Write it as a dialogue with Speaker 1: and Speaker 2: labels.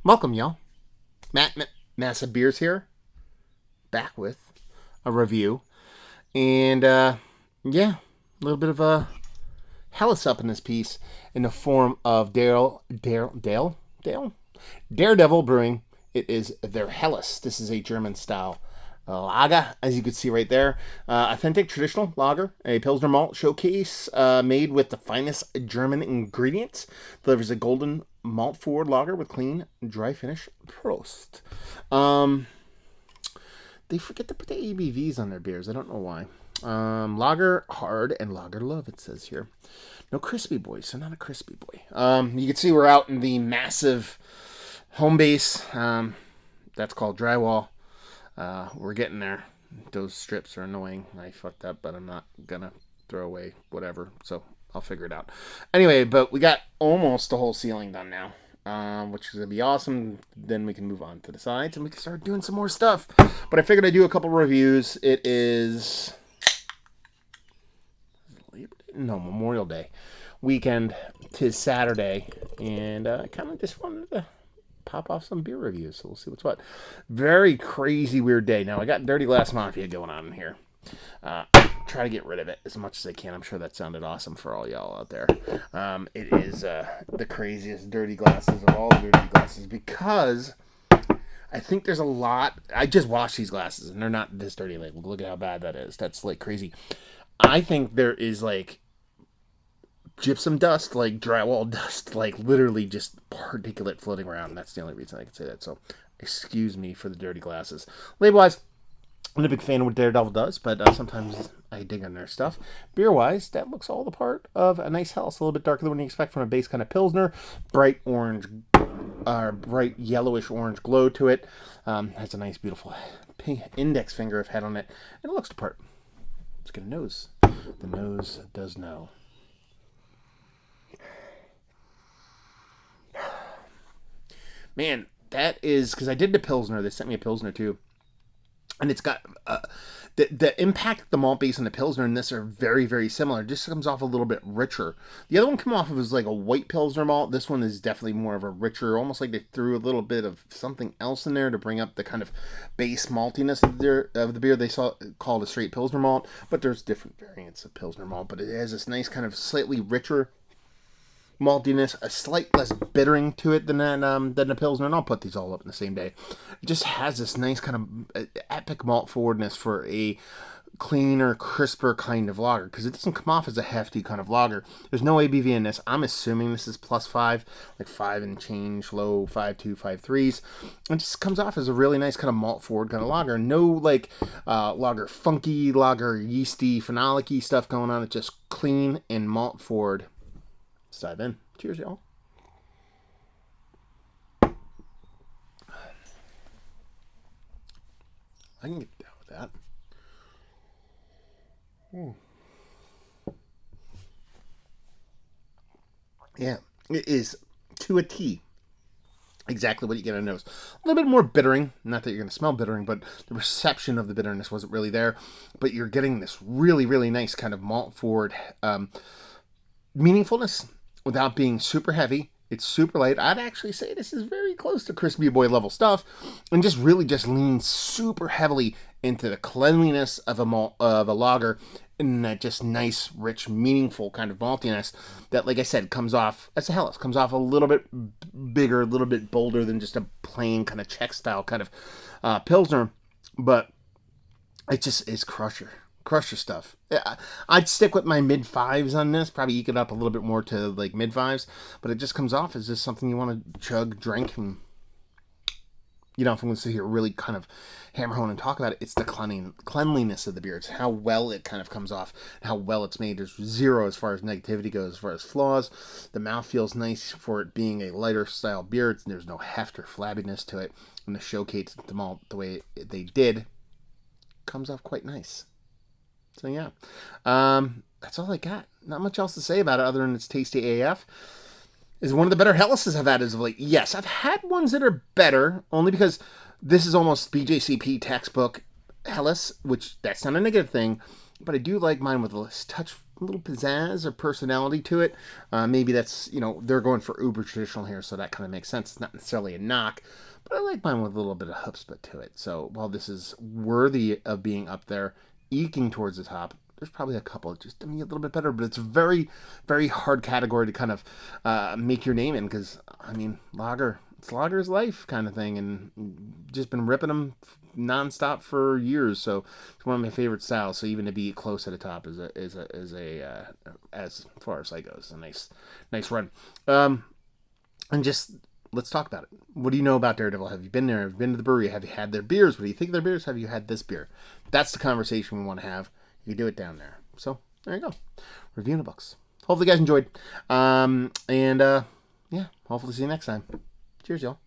Speaker 1: Welcome, y'all. Massive Beers here, back with a review, and yeah, a little bit of a Hellas up in this piece in the form of Daredevil Brewing. It is their Hellas. This is a German style lager, as you can see right there. Authentic traditional lager, a Pilsner malt showcase made with the finest German ingredients. Delivers a golden Malt Forward lager with clean, dry finish. Prost. They forget to put the ABVs on their beers. I don't know why. Lager hard and lager love, it says here. No crispy boy, so not a crispy boy. You can see we're out in the massive home base. That's called drywall. We're getting there. Those strips are annoying. I fucked up, but I'm not gonna throw away whatever. So I'll figure it out. Anyway, but we got almost the whole ceiling done now, which is gonna be awesome. Then we can move on to the sides and we can start doing some more stuff. But I figured I'd do a couple reviews. It is Memorial Day weekend. 'Tis Saturday, and I kind of just wanted to pop off some beer reviews, so we'll see what's what. Very crazy, weird day. Now, I got Dirty Glass Mafia going on in here. Try to get rid of it as much as I can. I'm sure that sounded awesome for all y'all out there. It is the craziest dirty glasses of all the dirty glasses, because I think there's a lot. I just washed these glasses, and they're not this dirty. Like, look at how bad that is. That's, like, crazy. I think there is, like, gypsum dust, like drywall dust, like literally just particulate floating around. That's the only reason I can say that. So excuse me for the dirty glasses. Label-wise, I'm not a big fan of what Daredevil does, but sometimes I dig on their stuff. Beer-wise, that looks all the part of a nice Hellas. A little bit darker than what you expect from a base kind of Pilsner. Bright orange, bright yellowish orange glow to it. Has a nice, beautiful pink index finger of head on it. And it looks the part. Let's get a nose. The nose does know. Man, that is, because I did the Pilsner. They sent me a Pilsner too. And it's got, the impact of the malt base and the Pilsner in this are very, very similar. It just comes off a little bit richer. The other one came off of was like a white Pilsner malt. This one is definitely more of a richer, almost like they threw a little bit of something else in there to bring up the kind of base maltiness of the beer. They called a straight Pilsner malt, but there's different variants of Pilsner malt. But it has this nice kind of slightly richer maltiness, a slight less bittering to it than the Pilsner, and I'll put these all up in the same day. It just has this nice kind of epic malt forwardness for a cleaner, crisper kind of lager, because it doesn't come off as a hefty kind of lager. There's no ABV in this. I'm assuming this is +5, like 5 and change, low 5.2, 5.3s. It just comes off as a really nice kind of malt forward kind of lager. No like lager funky, lager yeasty, phenolic-y stuff going on. It's just clean and malt forward. Let's dive in. Cheers, y'all. I can get down with that. Yeah, it is to a T exactly what you get on a nose. A little bit more bittering. Not that you're going to smell bittering, but the reception of the bitterness wasn't really there. But you're getting this really, really nice kind of malt forward meaningfulness without being super heavy. It's super light. I'd actually say this is very close to crispy boy level stuff, and just really just leans super heavily into the cleanliness of a lager, and that just nice, rich, meaningful kind of maltiness that, like I said, comes off as a Hellas. Comes off a little bit bigger, a little bit bolder than just a plain kind of Czech style kind of Pilsner, but it just is crusher stuff. I'd stick with my mid-5s on this, probably eke it up a little bit more to like mid-5s, but it just comes off as just something you want to chug, drink, and if I'm going to sit here really kind of hammer home and talk about it, it's the cleanliness of the beer. It's how well it kind of comes off, how well it's made. There's zero as far as negativity goes, as far as flaws. The mouth feels nice for it being a lighter style beer. There's no heft or flabbiness to it, and the showcase the malt the way they did comes off quite nice. So yeah, that's all I got. Not much else to say about it other than it's tasty AF. Is one of the better Hellases I've had as of late. Yes, I've had ones that are better, only because this is almost BJCP textbook Hellas, which that's not a negative thing, but I do like mine with a touch little pizzazz or personality to it. Maybe that's, they're going for uber traditional here, so that kind of makes sense. It's not necessarily a knock, but I like mine with a little bit of chutzpah to it. So while this is worthy of being up there, eking towards the top, there's probably a couple just a little bit better, but it's a very, very hard category to kind of make your name in because, lager, it's lager's life kind of thing, and just been ripping them nonstop for years. So it's one of my favorite styles. So even to be close at the top as far as sight goes, a nice run. And just let's talk about it. What do you know about Daredevil? Have you been there? Have you been to the brewery? Have you had their beers? What do you think of their beers? Have you had this beer? That's the conversation we want to have. You do it down there. So there you go. Reviewing the books. Hopefully you guys enjoyed. Yeah, hopefully see you next time. Cheers, y'all.